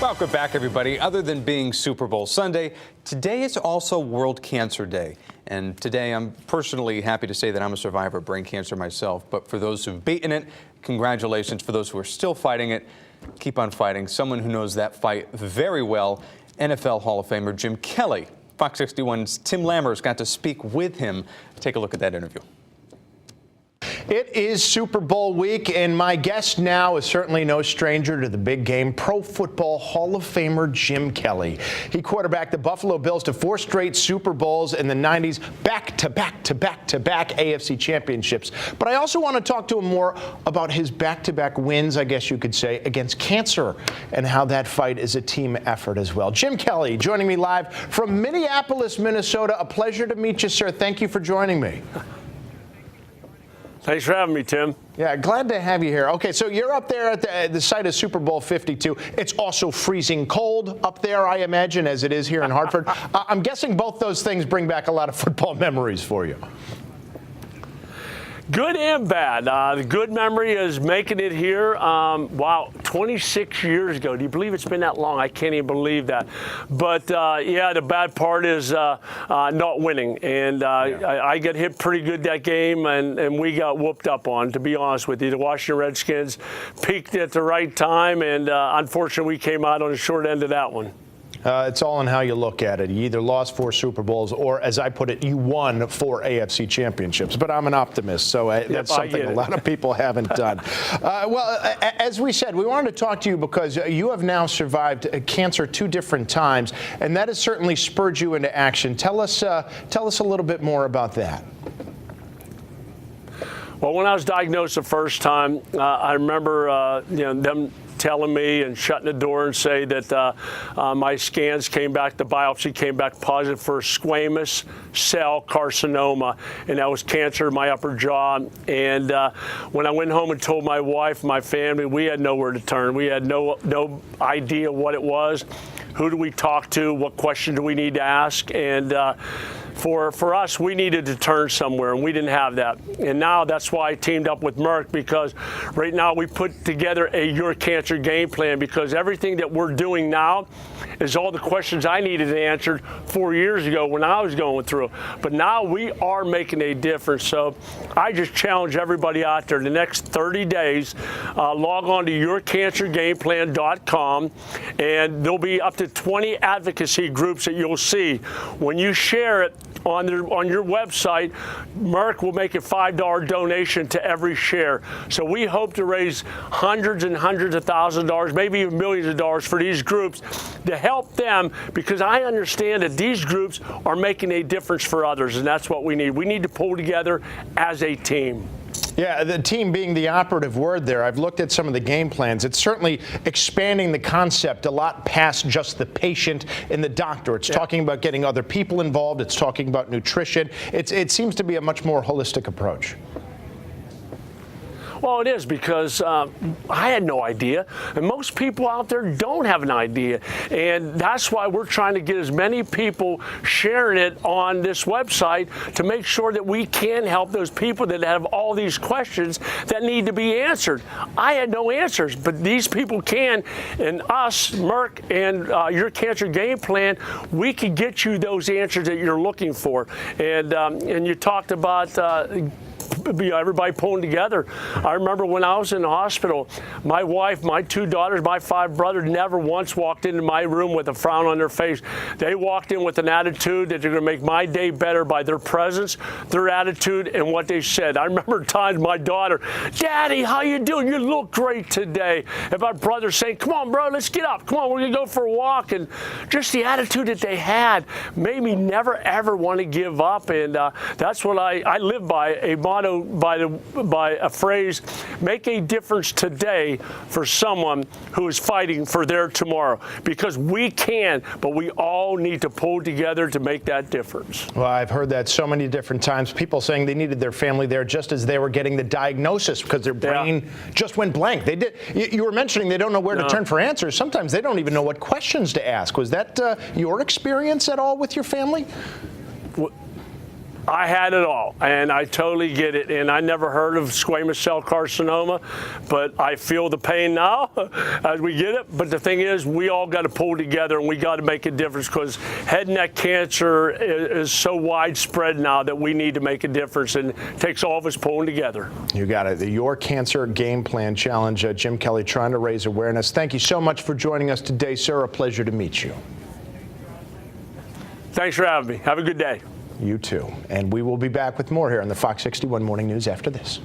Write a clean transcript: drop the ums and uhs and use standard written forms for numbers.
Welcome back, everybody. Other than being Super Bowl Sunday, today is also World Cancer Day. And today I'm personally happy to say that I'm a survivor of brain cancer myself. But for those who've beaten it, congratulations. For those who are still fighting it, keep on fighting. Someone who knows that fight very well, NFL Hall of Famer Jim Kelly. Fox 61's Tim Lammers got to speak with him. Take a look at that interview. It is Super Bowl week, and my guest now is certainly no stranger to the big game, Pro Football Hall of Famer Jim Kelly. He quarterbacked the Buffalo Bills to 4 straight Super Bowls in the 90s, back-to-back AFC championships. But I also want to talk to him more about his back-to-back wins, I guess you could say, against cancer, and how that fight is a team effort as well. Jim Kelly joining me live from Minneapolis, Minnesota. A pleasure to meet you, sir. Thank you for joining me. Thanks for having me, Tim. Yeah, glad to have you here. Okay, so you're up there at the site of Super Bowl 52. It's also freezing cold up there, I imagine, as it is here in Hartford. I'm guessing both those things bring back a lot of football memories for you. Good and bad. The good memory is making it here. Wow, 26 years ago. Do you believe it's been that long? I can't even believe that. But, yeah, the bad part is not winning. And I got hit pretty good that game, and we got whooped up on, to be honest with you. The Washington Redskins peaked at the right time, and unfortunately we came out on the short end of that one. It's all in how you look at it. You either lost 4 Super Bowls or, as I put it, you won 4 AFC championships. But I'm an optimist, so that's something a lot of people haven't done. Well, as we said, we wanted to talk to you because you have now survived cancer 2 different times, and that has certainly spurred you into action. Tell us a little bit more about that. Well, when I was diagnosed the first time, I remember them telling me and shutting the door and say that my scans came back, the biopsy came back positive for squamous cell carcinoma, and that was cancer in my upper jaw. And when I went home and told my wife, my family, we had nowhere to turn. We had no idea what it was. Who do we talk to? What question do we need to ask? And for us, we needed to turn somewhere, and we didn't have that. And now that's why I teamed up with Merck, because right now we put together a Your Cancer game plan, because everything that we're doing now is all the questions I needed answered 4 years ago when I was going through. But now we are making a difference. So I just challenge everybody out there, the next 30 days, log on to yourcancergameplan.com, and there'll be up to 20 advocacy groups that you'll see. When you share it on your website, Merck will make a $5 donation to every share. So we hope to raise hundreds and hundreds of thousands of dollars, maybe even millions of dollars for these groups to help them, because I understand that these groups are making a difference for others, and that's what we need. We need to pull together as a team. Yeah, the team being the operative word there. I've looked at some of the game plans. It's certainly expanding the concept a lot past just the patient and the doctor. It's talking about getting other people involved. It's talking about nutrition. It seems to be a much more holistic approach. Well, it is, because I had no idea, and most people out there don't have an idea, and that's why we're trying to get as many people sharing it on this website to make sure that we can help those people that have all these questions that need to be answered. I had no answers, but these people can, and us, Merck, and Your Cancer Game Plan, we can get you those answers that you're looking for. And you talked about everybody pulling together. I remember when I was in the hospital, my wife, my 2 daughters, my 5 brothers never once walked into my room with a frown on their face. They walked in with an attitude that they're going to make my day better by their presence, their attitude, and what they said. I remember times my daughter, "Daddy, how you doing? You look great today." And my brother saying, "Come on, bro, let's get up. Come on, we're going to go for a walk." And just the attitude that they had made me never, ever want to give up. And that's what I live by, a motto, by a phrase: make a difference today for someone who is fighting for their tomorrow. Because we can, but we all need to pull together to make that difference. Well, I've heard that so many different times. People saying they needed their family there just as they were getting the diagnosis, because their brain just went blank. They did. You were mentioning they don't know where to turn for answers. Sometimes they don't even know what questions to ask. Was that your experience at all with your family? I had it all, and I totally get it. And I never heard of squamous cell carcinoma, but I feel the pain now as we get it. But the thing is, we all got to pull together, and we got to make a difference, because head and neck cancer is so widespread now that we need to make a difference, and it takes all of us pulling together. You got it. The Your Cancer Game Plan Challenge. Jim Kelly trying to raise awareness. Thank you so much for joining us today, sir. A pleasure to meet you. Thanks for having me. Have a good day. You too. And we will be back with more here on the Fox 61 Morning News after this.